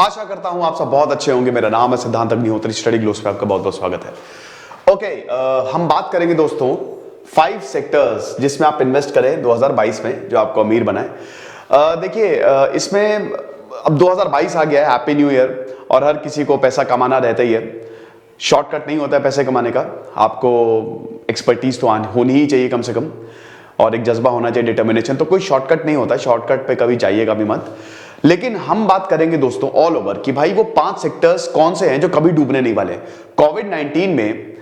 आशा करता हूं आप सब बहुत अच्छे होंगे। मेरा नाम है सिद्धांत अग्निहोत्री, स्टडी ग्लोस पे आपका बहुत बहुत स्वागत है। ओके, हम बात करेंगे दोस्तों 5 सेक्टर्स जिसमें आप इन्वेस्ट करें 2022 में, जो आपको अमीर बनाए। देखिए, इसमें अब 2022 आ गया है, हैप्पी न्यू ईयर, और हर किसी को पैसा कमाना रहता ही है। शॉर्टकट नहीं होता है पैसे कमाने का, आपको एक्सपर्टीज तो होनी ही चाहिए कम से कम, और एक जज्बा होना चाहिए, डिटर्मिनेशन। तो कोई शॉर्टकट नहीं होता, शॉर्टकट पे कभी जाइएगा भी मत। लेकिन हम बात करेंगे दोस्तों ऑल ओवर कि भाई वो 5 सेक्टर्स कौन से हैं जो कभी डूबने नहीं वाले। कोविड-19 में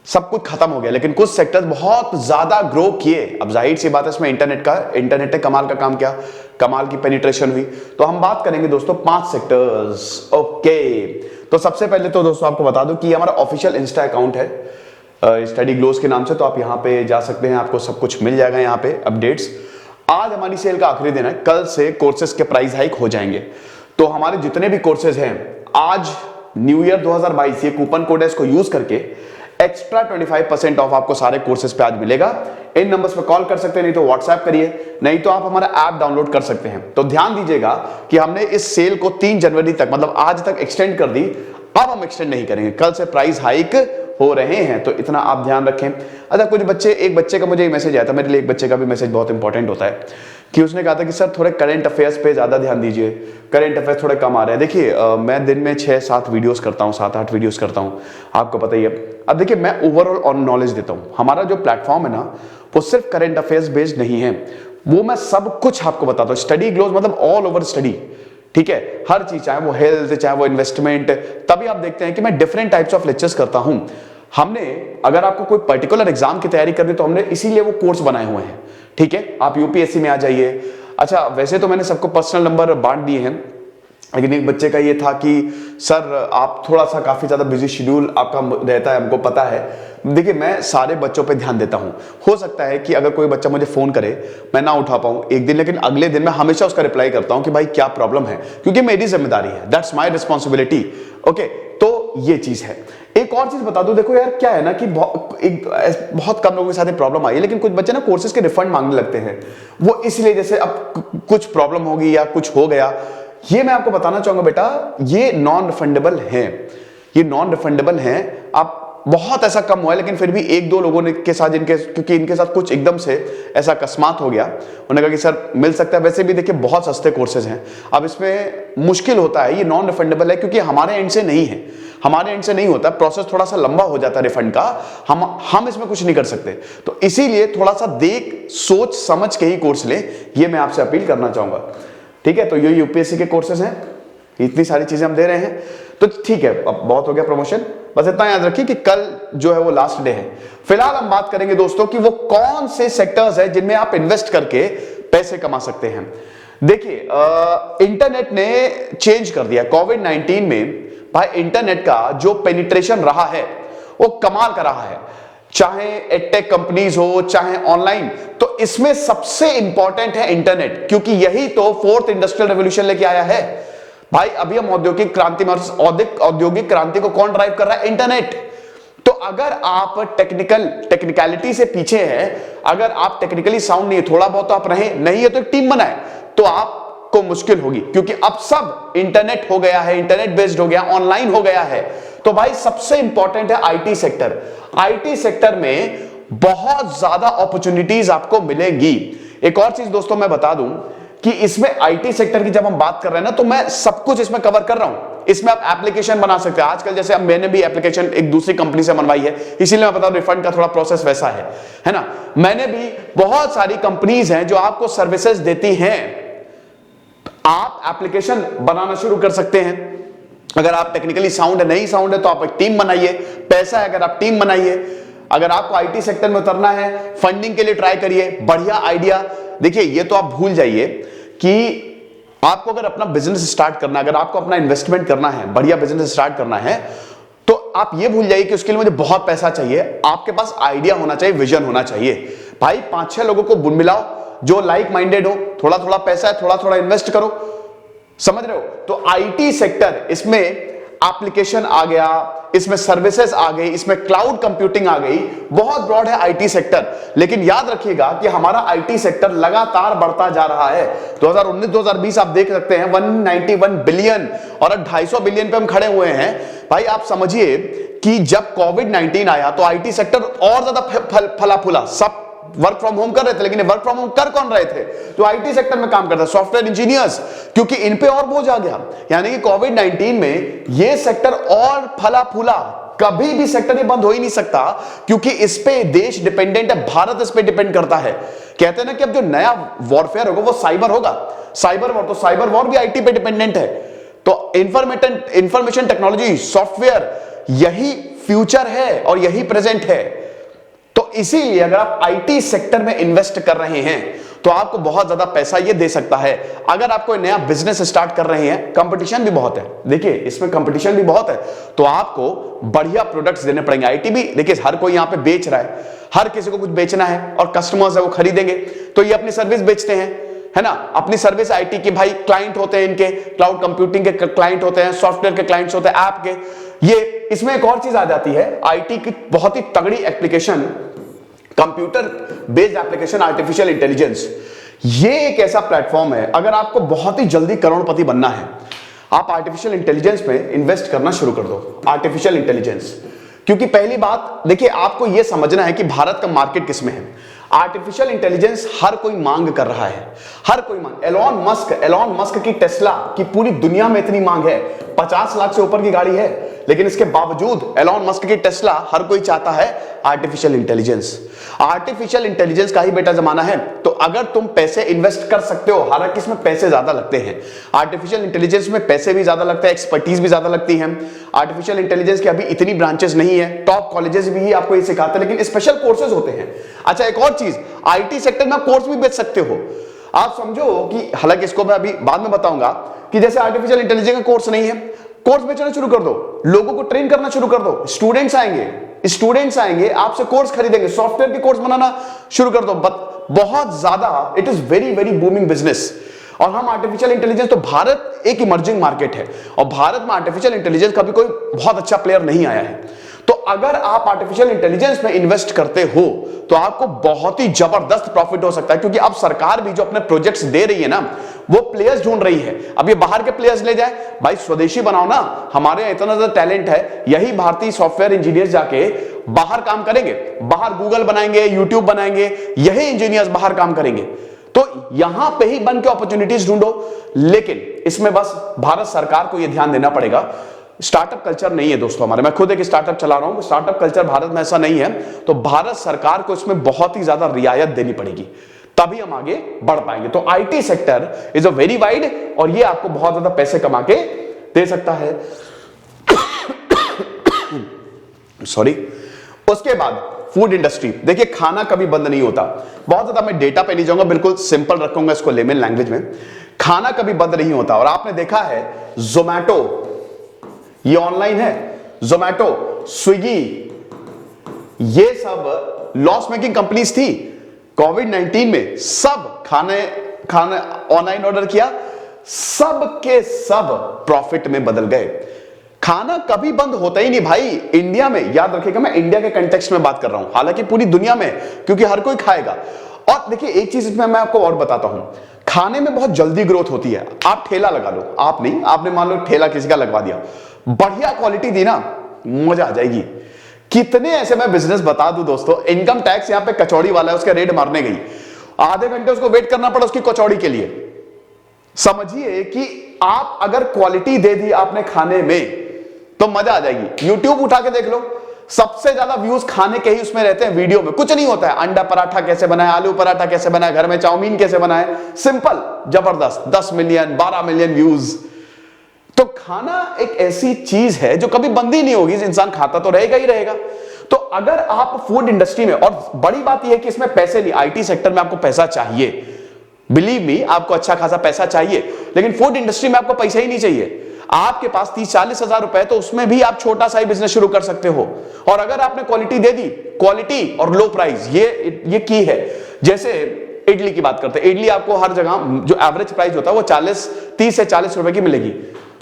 सब कुछ खत्म हो गया, लेकिन कुछ सेक्टर्स बहुत ज्यादा ग्रो किए। अब जाहिर सी बात है, इसमें इंटरनेट ने कमाल का काम किया, कमाल की पेनिट्रेशन हुई। तो हम बात करेंगे दोस्तों 5 सेक्टर्स। ओके, तो सबसे पहले तो दोस्तों आपको बता दूं कि हमारा ऑफिशियल इंस्टा अकाउंट है स्टडी ग्लोस के नाम से, तो आप यहां पे जा सकते हैं, आपको सब कुछ मिल जाएगा यहां पे अपडेट्स। आज हमारी सेल का आखिरी दिन है, कल से कोर्सेज के प्राइस हाइक हो जाएंगे। तो हमारे जितने भी कोर्सेज हैं, आज न्यू ईयर 2022 ये कूपन कोड है, इसको यूज करके एक्स्ट्रा 25% ऑफ आपको सारे कोर्सेज पे आज मिलेगा। इन नंबर्स पे कॉल कर सकते हैं, नहीं तो व्हाट्सएप करिए, नहीं तो आप हमारा ऐप डाउनलोड कर सकते हैं। तो ध्यान दीजिएगा कि हमने इस सेल को 3 जनवरी तक, मतलब आज तक एक्सटेंड कर दी। अब हम एक्सटेंड नहीं करेंगे, कल से प्राइस हाइक हो रहे हैं, तो इतना आप ध्यान रखें। अच्छा, कुछ बच्चे, एक बच्चे का मुझे मैसेज आया था, मेरे लिए एक बच्चे का भी मैसेज बहुत इंपॉर्टेंट होता है, कि उसने कहा था कि सर थोड़े करंट अफेयर्स पे ज्यादा ध्यान दीजिए, करंट अफेयर्स थोड़े कम आ रहे हैं। देखिए, मैं दिन में 6-7 वीडियोस करता हूं, 7-8 वीडियोस करता हूं, आपको पता ही है। अब देखिए, मैं ओवरऑल ऑन नॉलेज देता हूं। हमारा जो प्लेटफॉर्म है ना, वो सिर्फ करंट अफेयर्स बेस्ड नहीं है, वो मैं सब कुछ आपको बताता हूं। स्टडी ग्लोस मतलब ऑल ओवर स्टडी, ठीक है, हर चीज, चाहे वो हेल्थ, चाहे वो इन्वेस्टमेंट। तभी आप देखते हैं कि मैं डिफरेंट टाइप्स ऑफ लेक्चर्स करता हूं। हमने, अगर आपको कोई पर्टिकुलर एग्जाम की तैयारी करनी, तो हमने इसीलिए वो कोर्स बनाए हुए हैं, ठीक है। आप यूपीएससी में आ जाइए। अच्छा, वैसे तो मैंने सबको पर्सनल नंबर बांट दिए हैं, लेकिन एक बच्चे का ये था कि सर आप थोड़ा सा, काफी ज्यादा बिजी शेड्यूल आपका रहता है, हमको पता है। देखिए, मैं सारे बच्चों पे ध्यान देता हूं। हो सकता है कि अगर कोई बच्चा मुझे फोन करे, मैं ना उठा पाऊं एक दिन, लेकिन अगले दिन मैं हमेशा उसका रिप्लाई करता हूं कि भाई क्या प्रॉब्लम है, क्योंकि मेरी जिम्मेदारी है, दैट्स माय रिस्पॉन्सिबिलिटी। ओके, तो ये चीज है। एक और चीज बता दूं, देखो यार, क्या है ना कि बहुत कम लोगों के साथ प्रॉब्लम आई है, लेकिन कुछ बच्चे ना कोर्सेज के रिफंड मांगने लगते हैं। वो इसलिए, जैसे अब कुछ प्रॉब्लम होगी या कुछ हो गया, ये मैं आपको बताना चाहूंगा बेटा, ये नॉन रिफंडेबल है, ये नॉन रिफंडेबल है। आप बहुत ऐसा कम हुआ है, लेकिन फिर भी 1-2 लोगों ने के साथ, क्योंकि इनके साथ कुछ एकदम से ऐसा अकस्मात हो गया, उन्होंने कहा कि सर मिल सकता है। वैसे भी देखिए, बहुत सस्ते कोर्सेज हैं। अब इसमें मुश्किल होता है, ये नॉन रिफंडेबल है, क्योंकि हमारे एंड से नहीं है, हमारे एंड से नहीं होता, प्रोसेस थोड़ा सा लंबा हो जाता है रिफंड का, हम इसमें कुछ नहीं कर सकते। तो इसीलिए थोड़ा सा देख सोच समझ के ही कोर्स ले, ये मैं आपसे अपील करना चाहूंगा, ठीक है। तो ये यूपीएससी के कोर्सेज हैं, इतनी सारी चीजें हम दे रहे हैं, तो ठीक है। अब बहुत हो गया प्रमोशन, बस इतना याद रखिए कि कल जो है वो लास्ट डे है। फिलहाल हम बात करेंगे दोस्तों कि वो कौन से सेक्टर्स हैं जिनमें आप इन्वेस्ट करके पैसे कमा सकते हैं। देखिए, इंटरनेट ने चेंज कर दिया। कोविड-19 में भाई इंटरनेट का जो पेनिट्रेशन रहा है, वो कमाल का रहा है, चाहे एडटेक कंपनीज हो, चाहे ऑनलाइन। तो इसमें सबसे इंपॉर्टेंट है इंटरनेट, क्योंकि यही तो 4th इंडस्ट्रियल रेवोल्यूशन लेके आया है। भाई अभी हम औद्योगिक क्रांति में, औद्योगिक क्रांति को कौन ड्राइव कर रहा है? इंटरनेट। तो अगर आप टेक्निकलिटी से पीछे हैं, अगर आप टेक्निकली साउंड नहीं है, थोड़ा बहुत तो आप रहे नहीं है, तो एक टीम बनाए, तो आपको मुश्किल होगी, क्योंकि अब सब इंटरनेट हो गया है, इंटरनेट बेस्ड हो गया, ऑनलाइन हो गया है। तो भाई सबसे इंपॉर्टेंट है आईटी सेक्टर। आईटी सेक्टर में बहुत ज्यादा अपॉर्चुनिटीज आपको मिलेंगी। एक और चीज दोस्तों मैं बता दूं कि इसमें आईटी सेक्टर की जब हम बात कर रहे हैं ना, तो मैं सब कुछ इसमें कवर कर रहा हूं। इसमें आप एप्लीकेशन बना सकते हैं। आजकल जैसे अब मैंने भी एप्लीकेशन एक दूसरी कंपनी से बनवाई है, इसीलिए मैं बता दूं रिफंड का थोड़ा प्रोसेस वैसा है ना। मैंने भी, बहुत सारी कंपनीज हैं जो आपको सर्विसेज देती हैं, आप एप्लीकेशन बनाना शुरू कर सकते हैं। अगर आप टेक्निकली साउंड है, नहीं साउंड है, तो आप एक टीम बनाइए, पैसा है अगर आप टीम बनाइए। अगर आपको आईटी सेक्टर में उतरना है, फंडिंग के लिए ट्राई करिए, बढ़िया आइडिया। देखिए, ये तो आप भूल जाइए कि आपको अगर अपना बिजनेस स्टार्ट करना है, अगर आपको अपना इन्वेस्टमेंट करना है, बढ़िया बिजनेस स्टार्ट करना है, तो आप ये भूल जाइए कि उसके लिए मुझे बहुत पैसा चाहिए। आपके पास आइडिया होना चाहिए, विजन होना चाहिए। भाई 5-6 लोगों को मिलाओ जो लाइक माइंडेड हो, थोड़ा थोड़ा पैसा है, थोड़ा थोड़ा इन्वेस्ट करो, समझ रहे हो। तो आईटी सेक्टर, इसमें एप्लीकेशन आ गया, इसमें सर्विसेज आ गई, इसमें क्लाउड कंप्यूटिंग आ गई, बहुत ब्रॉड है आईटी सेक्टर। लेकिन याद रखिएगा कि हमारा आईटी सेक्टर लगातार बढ़ता जा रहा है। 2019-2020 आप देख सकते हैं 191 बिलियन और 250 बिलियन पे हम खड़े हुए हैं। भाई आप समझिए कि जब कोविड-19 आया तो आईटी सेक्टर और ज्यादा फला फूला। सब वर्क फ्रॉम होम कर रहे थे, लेकिन वर्क फ्रॉम होम कर कौन रहे थे? जो आईटी सेक्टर में काम करते हैं, सॉफ्टवेयर इंजीनियर्स, क्योंकि इन पे और बोझ आ गया। यानी कि कोविड-19 में ये सेक्टर और फला फूला। कभी भी सेक्टर ये बंद हो ही नहीं सकता, क्योंकि इस पे देश डिपेंडेंट है, भारत इस पे डिपेंड करता है। कहते हैं ना कि अब जो नया वॉरफेयर होगा वो साइबर होगा, साइबर वॉर, तो साइबर वॉर भी आईटी पे डिपेंडेंट है। तो इंफॉर्मेशन टेक्नोलॉजी, सॉफ्टवेयर, यही फ्यूचर है और यही प्रेजेंट है। तो इसीलिए अगर आप आईटी सेक्टर में इन्वेस्ट कर रहे हैं तो आपको बहुत ज्यादा पैसा ये दे सकता है। अगर आप कोई नया बिजनेस स्टार्ट कर रहे हैं, कंपटीशन भी बहुत है, देखिए इसमें कंपटीशन भी बहुत है, तो आपको बढ़िया प्रोडक्ट्स देने पड़ेंगे। आईटी भी देखिए हर कोई यहां पे बेच रहा है, हर किसी को कुछ बेचना है और कस्टमर्स है वो खरीदेंगे, तो ये अपनी सर्विस बेचते हैं, है ना। अपनी सर्विस आईटी के भाई क्लाइंट होते हैं, इनके क्लाउड कंप्यूटिंग के क्लाइंट होते हैं, सॉफ्टवेयर के क्लाइंट्स होते हैं, ऐप के। ये इसमें एक और चीज आ जाती है, आईटी की बहुत ही तगड़ी application, computer based application, artificial intelligence. ये एक ऐसा प्लेटफॉर्म है, अगर आपको बहुत ही जल्दी करोड़पति बनना है, आप आर्टिफिशियल इंटेलिजेंस में इन्वेस्ट करना शुरू कर दो। आर्टिफिशियल इंटेलिजेंस, क्योंकि पहली बात देखिए, आपको यह समझना है कि भारत का मार्केट किसमें है। आर्टिफिशियल इंटेलिजेंस हर कोई मांग कर रहा है, हर कोई मांग। एलॉन मस्क की टेस्ला की पूरी दुनिया में इतनी मांग है, 50 लाख से ऊपर की गाड़ी है, लेकिन इसके बावजूद एलॉन मस्क की टेस्ला हर कोई चाहता है आर्टिफिशियल इंटेलिजेंस। आर्टिफिशियल इंटेलिजेंस का ही बेटा जमाना है। तो अगर तुम पैसे इन्वेस्ट कर सकते हो, हालांकि इसमें पैसे ज्यादा लगते हैं, आर्टिफिशियल इंटेलिजेंस में पैसे भी ज्यादा लगते हैं, एक्सपर्टीज भी ज्यादा लगती है। आर्टिफिशियल इंटेलिजेंस की अभी इतनी ब्रांचेस नहीं है, टॉप कॉलेजेस भी ही आपको ये सिखाते हैं, लेकिन स्पेशल कोर्सेज होते हैं। अच्छा, एक और चीज, आईटी सेक्टर में कोर्स भी बेच सकते हो। आप समझो कि, हालांकि इसको मैं अभी बाद में बताऊंगा, कि जैसे आर्टिफिशियल इंटेलिजेंस का कोर्स नहीं है, कोर्स बेचना शुरू कर दो, लोगों को ट्रेन करना शुरू कर दो। स्टूडेंट्स आएंगे आपसे कोर्स खरीदेंगे, सॉफ्टवेयर के कोर्स बनाना शुरू कर दो। बहुत ज्यादा, it is very very booming business. और हम आर्टिफिशियल इंटेलिजेंस, तो भारत एक इमर्जिंग मार्केट है और भारत में आर्टिफिशियल इंटेलिजेंस का भी कोई बहुत अच्छा प्लेयर नहीं आया है। तो अगर आप आर्टिफिशियल इंटेलिजेंस में इन्वेस्ट करते हो तो आपको बहुत ही जबरदस्त प्रॉफिट हो सकता है, क्योंकि अब सरकार भी जो अपने प्रोजेक्ट्स दे रही है ना, वो प्लेयर्स ढूंढ रही है। अब ये बाहर के प्लेयर्स ले जाए, भाई स्वदेशी बनाओ ना, हमारे यहाँ इतना ज्यादा टैलेंट है, यही भारतीय सॉफ्टवेयर इंजीनियर्स जाके बाहर काम करेंगे, बाहर गूगल बनाएंगे, यूट्यूब बनाएंगे, यही इंजीनियर्स बाहर काम करेंगे। तो यहां पे ही बन के अपॉर्चुनिटीज ढूंढो, लेकिन इसमें बस भारत सरकार को यह ध्यान देना पड़ेगा। स्टार्टअप कल्चर नहीं है दोस्तों हमारे, मैं खुद एक स्टार्टअप चला रहा हूं, स्टार्टअप कल्चर भारत में ऐसा नहीं है, तो भारत सरकार को इसमें बहुत ही ज्यादा रियायत देनी पड़ेगी, तभी हम आगे बढ़ पाएंगे। तो IT sector is a very wide, और ये आपको बहुत ज्यादा पैसे कमा के दे सकता है। सॉरी। उसके बाद फूड इंडस्ट्री, देखिए खाना कभी बंद नहीं होता। बहुत ज्यादा मैं डेटा पे नहीं जाऊंगा, बिल्कुल सिंपल रखूंगा इसको लेमन लैंग्वेज में। खाना कभी बंद नहीं होता, और आपने देखा है जोमैटो, ये ऑनलाइन है, जोमैटो, स्विगी, ये सब लॉस मेकिंग कंपनीज थी। कोविड-19 में सब खाने ऑनलाइन ऑर्डर किया, सब के सब प्रॉफिट में बदल गए। खाना कभी बंद होता ही नहीं भाई। इंडिया में, याद रखिएगा मैं इंडिया के कंटेक्स्ट में बात कर रहा हूं, हालांकि पूरी दुनिया में, क्योंकि हर कोई खाएगा। और देखिए एक चीज इसमें मैं आपको और बताता हूं, खाने में बहुत जल्दी ग्रोथ होती है। आप ठेला लगा लो, आप नहीं, आपने मान लो ठेला किसी का लगवा दिया, बढ़िया क्वालिटी दी ना, मजा आ जाएगी। कितने ऐसे मैं बिजनेस बता दूं दोस्तों, इनकम टैक्स यहां पे कचौड़ी वाला है, उसके रेड मारने गई, आधे घंटे उसको वेट करना पड़ा उसकी कचौड़ी के लिए। समझिए कि आप अगर क्वालिटी दे दी आपने खाने में तो मजा आ जाएगी। यूट्यूब उठा के देख लो, सबसे ज्यादा व्यूज खाने के ही उसमें रहते हैं, वीडियो में कुछ नहीं होता है। अंडा पराठा कैसे बनाए, आलू पराठा कैसे बनाए, घर में चाउमीन कैसे बनाए, सिंपल, जबरदस्त, 10 मिलियन 12 मिलियन व्यूज। तो खाना एक ऐसी चीज है जो कभी बंद ही नहीं होगी, इंसान खाता तो रहेगा ही रहेगा। तो अगर आप फूड इंडस्ट्री में, और बड़ी बात यह है कि इसमें पैसे नहीं, आईटी सेक्टर में आपको पैसा चाहिए, बिलीव मी, आपको अच्छा खासा पैसा चाहिए, लेकिन फूड इंडस्ट्री में आपको पैसा ही नहीं चाहिए। आपके पास 30-40 हजार रुपए, तो उसमें भी आप छोटा सा ही बिजनेस शुरू कर सकते हो। और अगर आपने क्वालिटी दे दी, क्वालिटी और लो प्राइस, ये की है। जैसे इडली की बात करते हैं, इडली आपको हर जगह जो एवरेज प्राइस होता है वो 30 से 40 रुपए की मिलेगी,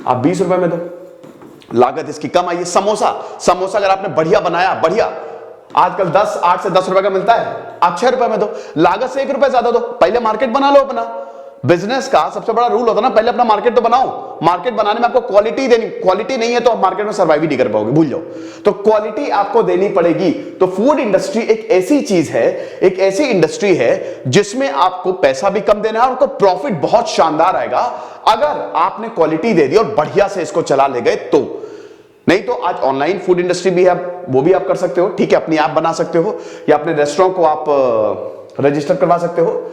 आप 20 रुपए में दो, लागत इसकी कम आई है। समोसा, समोसा अगर आपने बढ़िया बनाया, बढ़िया, आजकल 8 से 10 रुपए का मिलता है, आप 6 रुपए में दो, लागत से 1 रुपए ज्यादा दो, पहले मार्केट बना लो अपना। बिजनेस का सबसे बड़ा रूल होता है ना, पहले अपना मार्केट तो बनाओ। मार्केट बनाने में आपको क्वालिटी देनी, क्वालिटी नहीं है तो आप मार्केट में सर्वाइव ही नहीं कर पाओगे, भूल जाओ। तो क्वालिटी आपको देनी पड़ेगी। तो फूड इंडस्ट्री एक ऐसी चीज है, एक ऐसी इंडस्ट्री है जिसमें आपको पैसा भी कम देना है और आपको प्रॉफिट बहुत शानदार आएगा अगर आपने क्वालिटी दे दी और बढ़िया से इसको चला ले गए तो। नहीं तो आज ऑनलाइन फूड इंडस्ट्री भी है, वो भी आप कर सकते हो, ठीक है, अपनी ऐप बना सकते हो या अपने रेस्टोरेंट को आप रजिस्टर करवा सकते हो।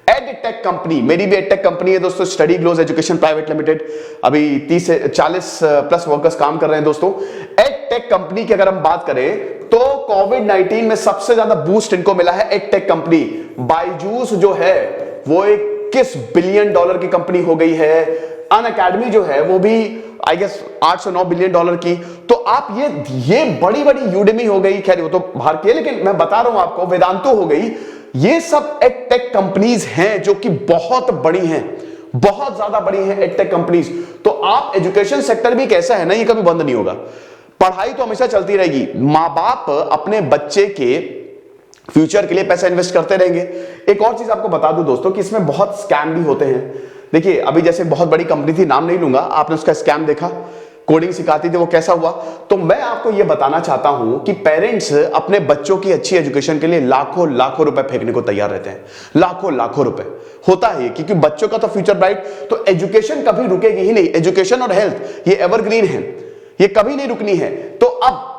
एडटेक कंपनी, मेरी भी एडटेक कंपनी है दोस्तों, study glows education private limited. अभी 30 से 40 प्लस वर्कर्स काम कर रहे हैं दोस्तों। एडटेक कंपनी की अगर हम बात करें तो कोविड-19 में सबसे ज्यादा बूस्ट इनको मिला है एडटेक कंपनी। बायजूस जो है वो 21 बिलियन डॉलर की कंपनी हो गई है। अनअकैडमी जो है वो भी आई गेस 8 से 9 बिलियन डॉलर की। तो आप ये बड़ी बड़ी यूडेमी हो गई, खैर वो तो बाहर की है, लेकिन मैं बता रहा हूं आपको, वेदांतो हो गई, ये सब एडटेक कंपनीज हैं जो कि बहुत बड़ी हैं, बहुत ज्यादा बड़ी हैं एडटेक कंपनीज। तो आप एजुकेशन सेक्टर भी कैसा है ना, ये कभी बंद नहीं होगा, पढ़ाई तो हमेशा चलती रहेगी। मां बाप अपने बच्चे के फ्यूचर के लिए पैसा इन्वेस्ट करते रहेंगे। एक और चीज आपको बता दूं दोस्तों कि इसमें बहुत स्कैम भी होते हैं। देखिए अभी जैसे बहुत बड़ी कंपनी थी, नाम नहीं लूंगा, आपने उसका स्कैम देखा, कोडिंग सिखाती थी, वो कैसा हुआ। तो मैं आपको यह बताना चाहता हूं कि पेरेंट्स अपने बच्चों की अच्छी एजुकेशन के लिए लाखों लाखों रुपए फेंकने को तैयार रहते हैं, लाखों लाखों रुपए। होता है क्योंकि बच्चों का तो फ्यूचर ब्राइट, तो एजुकेशन कभी रुकेगी ही नहीं। एजुकेशन और हेल्थ ये एवरग्रीन है, ये कभी नहीं रुकनी है। तो अब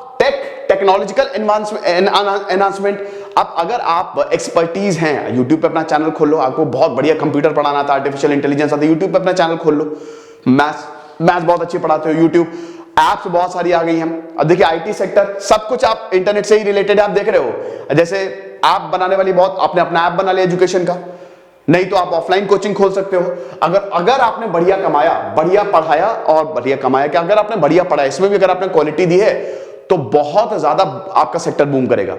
टेक्नोलॉजिकल एनहांसमेंट, अब अगर आप एक्सपर्टीज हैं, यूट्यूब पे अपना चैनल खोल लो, आपको बहुत बढ़िया कंप्यूटर पढ़ाना आता है, आर्टिफिशियल इंटेलिजेंस आता है, यूट्यूब पे अपना चैनल खोल लो। मैथ्स बहुत अच्छी पढ़ाते हो, यूट्यूब एप्स बहुत सारी आ गई हैं। अब देखिए आईटी सेक्टर, सब कुछ आप इंटरनेट से ही रिलेटेड आप देख रहे हो। जैसे ऐप बनाने वाली बहुत, आपने अपना ऐप बना लिया एजुकेशन का, नहीं तो आप ऑफलाइन कोचिंग खोल सकते हो। अगर आपने बढ़िया कमाया, बढ़िया पढ़ाया और बढ़िया कमाया, कि अगर आपने बढ़िया पढ़ाया, इसमें भी अगर आपने क्वालिटी दी है तो बहुत ज्यादा आपका सेक्टर बूम करेगा।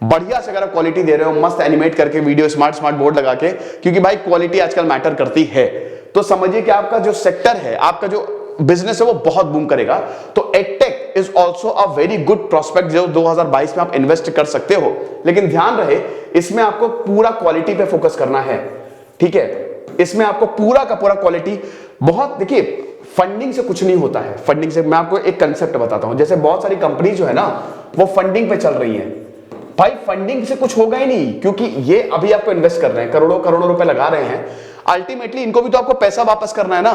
बढ़िया से अगर आप क्वालिटी दे रहे हो, मस्त एनिमेट करके वीडियो, स्मार्ट बोर्ड लगा के, क्योंकि भाई क्वालिटी आजकल मैटर करती है, तो समझिए कि आपका जो सेक्टर है, आपका जो बिजनेस है वो बहुत बूम करेगा। तो edtech is also a very good prospect जो 2022 में आप इन्वेस्ट कर सकते हो। लेकिन ध्यान रहे इसमें आपको पूरा क्वालिटी पे फोकस करना है, ठीक है, इसमें आपको पूरा का पूरा क्वालिटी। बहुत देखिए फंडिंग से कुछ नहीं होता है, फंडिंग से मैं आपको एक कंसेप्ट बताता हूं। जैसे बहुत सारी कंपनी जो है ना वो फंडिंग पे चल रही है, भाई फंडिंग से कुछ होगा ही नहीं, क्योंकि ये अभी आपको इन्वेस्ट कर रहे हैं, करोड़ों करोड़ों रुपए लगा रहे हैं, अल्टीमेटली इनको भी तो आपको पैसा वापस करना है ना।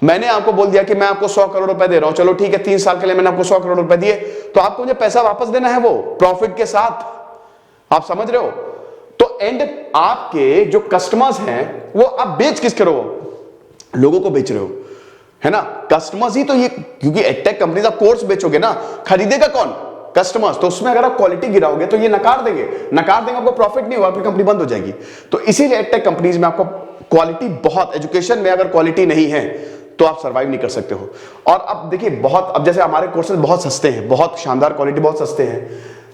मैंने आपको बोल दिया कि मैं आपको 100 करोड़ रुपए दे रहा हूं, चलो ठीक है 3 साल के लिए मैंने आपको 100 करोड़ रुपए दिए, तो आपको मुझे पैसा वापस देना है, वो प्रॉफिट के साथ, आप समझ रहे हो। तो एंड आपके जो कस्टमर्स हैं वो आप बेच किसके रहे हो, लोगों को बेच रहे हो, है ना, कस्टमर्स ही तो ये, क्योंकि एडटेक कंपनीज आप कोर्स बेचोगे ना, खरीदेगा कौन, कस्टमर्स। तो उसमें अगर आप क्वालिटी गिराओगे तो ये नकार देंगे, आपको प्रॉफिट नहीं होगा, आपकी कंपनी बंद हो जाएगी। तो इसीलिए एडटेक कंपनीज में आपको क्वालिटी बहुत, एजुकेशन में अगर क्वालिटी नहीं है तो आप सर्वाइव नहीं कर सकते हो। और अब देखिए बहुत, अब जैसे हमारे कोर्सेज बहुत सस्ते हैं, बहुत शानदार क्वालिटी, बहुत सस्ते हैं,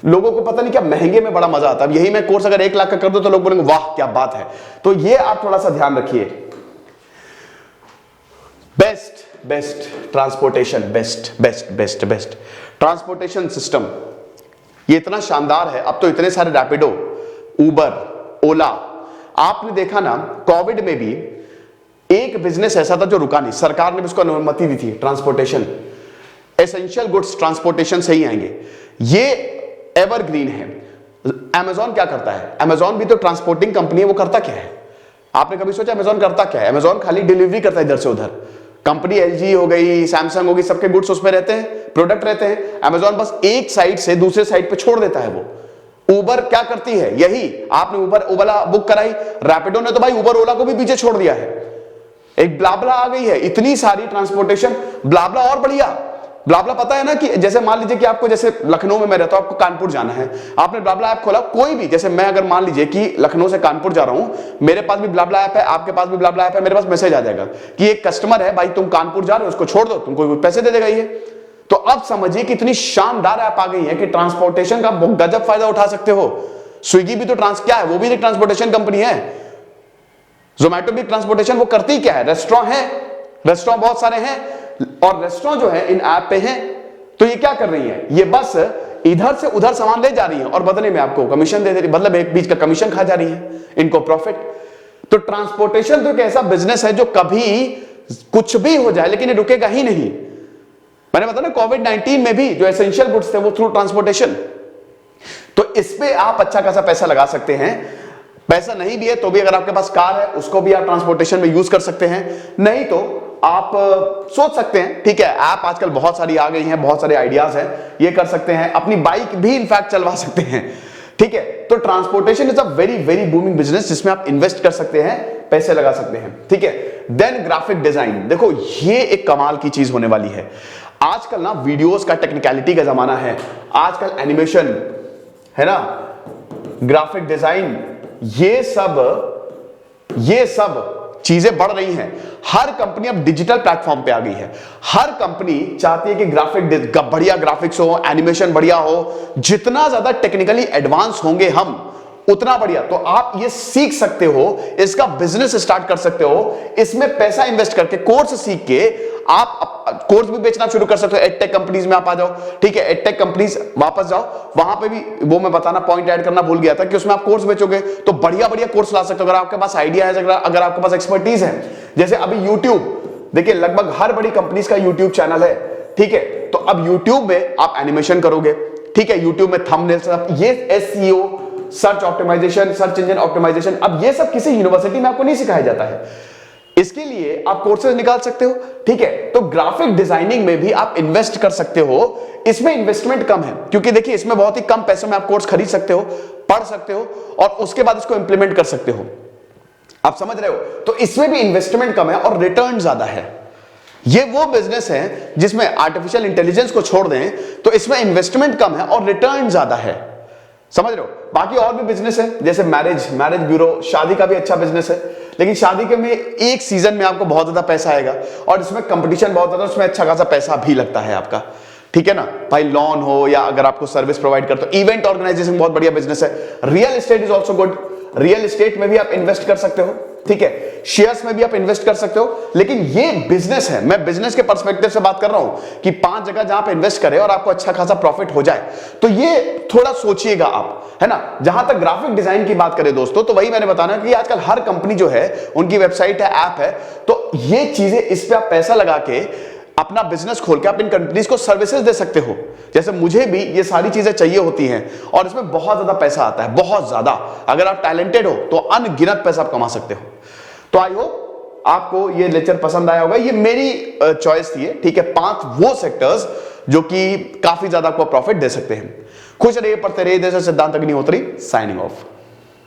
लोगों को पता नहीं क्या महंगे में बड़ा मजा आता है। अब यही मैं कोर्स अगर 1 लाख का कर दो तो लोग बोलेंगे वाह क्या बात है। तो ये आप थोड़ा सा ध्यान रखिए। Best transportation, best transportation system ये इतना शानदार है। अब तो इतने सारे रैपिडो, उबर, ओला, आपने देखा ना कोविड में भी एक बिजनेस ऐसा था जो रुका नहीं, सरकार ने भी उसको अनुमति दी थी। ट्रांसपोर्टेशन, एसेंशियल गुड्स ट्रांसपोर्टेशन से ही आएंगे, ये एवरग्रीन है। अमेजॉन क्या करता है, अमेजॉन भी तो ट्रांसपोर्टिंग कंपनी है, वो करता क्या है, आपने कभी सोचा अमेजॉन करता क्या है? अमेजॉन खाली डिलीवरी करता है इधर से उधर। कंपनी एलजी हो गई, सैमसंग होगी, सबके गुड्स उसमें रहते हैं, प्रोडक्ट रहते हैं, अमेजॉन बस एक साइड से दूसरे साइड पे छोड़ देता है वो। उबर क्या करती है, यही आपने उबर ओला बुक कराई, रैपिडो ने तो भाई उबर ओला को भी पीछे छोड़ दिया है। एक ब्लाब्ला आ गई है, इतनी सारी ट्रांसपोर्टेशन, ब्लाब्ला और बढ़िया। ब्लाब्ला पता है ना कि जैसे मान लीजिए कि आपको, जैसे लखनऊ में मैं रहता हूं, आपको कानपुर जाना है, आपने ब्लाब्ला ऐप खोला, कोई भी, जैसे मैं अगर मान लीजिए कि लखनऊ से कानपुर जा रहा हूं, मेरे पास भी ब्लाब्ला ऐप है, आपके पास भी ब्लाब्ला ऐप है, मेरे पास मैसेज आ जाएगा कि एक कस्टमर है भाई, तुम कानपुर जा रहे हो, उसको छोड़ दो, तुमको पैसे दे देगा ये। तो अब समझिए कि इतनी शानदार ऐप आ गई है कि ट्रांसपोर्टेशन का गजब फायदा उठा सकते हो। स्विगी भी तो क्या है, वो भी एक ट्रांसपोर्टेशन कंपनी है। जोमैटो भी ट्रांसपोर्टेशन, वो करती क्या है, रेस्टोरेंट है, रेस्टोरेंट बहुत सारे हैं, और रेस्टोरेंट जो है इन ऐप पे हैं, तो ये क्या कर रही है, ये बस इधर से उधर सामान ले जा रही है और बदले में आपको कमीशन दे रही है, मतलब एक बीच का कमीशन खा जा रही है, इनको प्रॉफिट। तो ट्रांसपोर्टेशन तो एक ऐसा बिजनेस है जो कभी कुछ भी हो जाए लेकिन ये रुकेगा ही नहीं। मैंने बताया ना कोविड-19 में भी जो एसेंशियल गुड्स थे वो थ्रू ट्रांसपोर्टेशन। तो इस पे आप अच्छा खासा पैसा लगा सकते हैं। पैसा नहीं भी है तो भी अगर आपके पास कार है उसको भी आप ट्रांसपोर्टेशन में यूज कर सकते हैं। नहीं तो आप सोच सकते हैं, ठीक है, ऐप आजकल बहुत सारी आ गई हैं, बहुत सारे आइडियाज हैं, ये कर सकते हैं, अपनी बाइक भी इनफैक्ट चलवा सकते हैं, ठीक है। तो transportation is a very very booming business जिसमें आप इन्वेस्ट कर सकते हैं, पैसे लगा सकते हैं, ठीक है। देन ग्राफिक डिजाइन, देखो ये एक कमाल की चीज होने वाली है। आजकल ना वीडियोस का टेक्निकलिटी का जमाना है, आजकल एनिमेशन है ना, ग्राफिक डिजाइन, ये सब चीजें बढ़ रही हैं। हर कंपनी अब डिजिटल प्लेटफॉर्म पे आ गई है। हर कंपनी चाहती है कि ग्राफिक बढ़िया ग्राफिक्स हो, एनिमेशन बढ़िया हो। जितना ज्यादा टेक्निकली एडवांस होंगे हम उतना बढ़िया। तो आप ये सीख सकते हो, इसका बिजनेस स्टार्ट कर सकते हो, इसमें पैसा इन्वेस्ट करके कोर्स सीख के आप कोर्स भी बेचना शुरू कर सकते हो। एडटेक कंपनीज में आप आ जाओ, ठीक है, एडटेक कंपनीज वापस जाओ, वहां पे भी वो मैं बताना पॉइंट ऐड करना भूल गया था कि उसमें आप कोर्स बेचोगे तो बढ़िया बढ़िया कोर्स ला सकते हो अगर आपके पास आइडिया है, अगर आपके पास एक्सपर्टीज है। जैसे अभी यूट्यूब, देखिए लगभग हर बड़ी कंपनीज का यूट्यूब चैनल है, ठीक है। तो अब यूट्यूब में आप एनिमेशन करोगे, ठीक है, यूट्यूब में थंबनेल्स, ये SEO, search optimisation, search engine optimisation, अब ये सब किसी यूनिवर्सिटी में आपको नहीं सिखाया जाता है। इसके लिए आप कोर्सेज निकाल सकते हो, ठीक है। तो ग्राफिक डिजाइनिंग में भी आप इन्वेस्ट कर सकते हो। इसमें इन्वेस्टमेंट कम है क्योंकि देखिए इसमें बहुत ही कम पैसों में आप कोर्स खरीद सकते हो, पढ़ सकते हो और उसके बाद इसको इंप्लीमेंट कर सकते हो। आप समझ रहे हो? तो इसमें भी इन्वेस्टमेंट कम है और रिटर्न ज्यादा है। ये वो बिजनेस है जिसमें आर्टिफिशियल इंटेलिजेंस को छोड़ दें तो इसमें इन्वेस्टमेंट कम है और रिटर्न ज्यादा है। समझ रहे हो? बाकी और भी बिजनेस है जैसे मैरिज ब्यूरो, शादी का भी अच्छा बिजनेस है, लेकिन शादी के में एक सीजन में आपको बहुत ज्यादा पैसा आएगा और इसमें कंपटीशन बहुत ज्यादा, उसमें अच्छा खासा पैसा भी लगता है आपका, ठीक है ना भाई। लोन हो या अगर आपको सर्विस प्रोवाइड करते हो, इवेंट ऑर्गेनाइजेशन बहुत बढ़िया बिजनेस है। Real estate is also good, real estate में भी आप इन्वेस्ट कर सकते हो, ठीक है। शेयर्स में भी आप इन्वेस्ट कर सकते हो, लेकिन ये बिजनेस है, मैं बिजनेस के पर्सपेक्टिव से बात कर रहा हूं कि 5 जगह जहां पे इन्वेस्ट करें और आपको अच्छा खासा प्रॉफिट हो जाए, तो ये थोड़ा सोचिएगा आप, है ना। जहां तक ग्राफिक डिजाइन की बात करें दोस्तों, तो वही मैंने बताना कि आजकल हर कंपनी जो है उनकी वेबसाइट है, ऐप है, तो ये चीजें, इस पे आप पैसा लगा के अपना बिजनेस खोल के आप इन कंपनीज को सर्विसेज दे सकते हो। जैसे मुझे भी ये सारी चीजें चाहिए होती हैं और इसमें बहुत ज्यादा पैसा आता है, बहुत ज्यादा। अगर आप टैलेंटेड हो तो अनगिनत पैसा आप कमा सकते हो। तो आई होप आपको ये लेक्चर पसंद आया होगा। ये मेरी चॉइस थी, ठीक है, 5 वो सेक्टर्स जो कि काफी ज्यादा आपको प्रॉफिट दे सकते हैं। खुश रहिए, पढ़ते रहिए। जैसे सिद्धांत अग्निहोत्री साइनिंग ऑफ।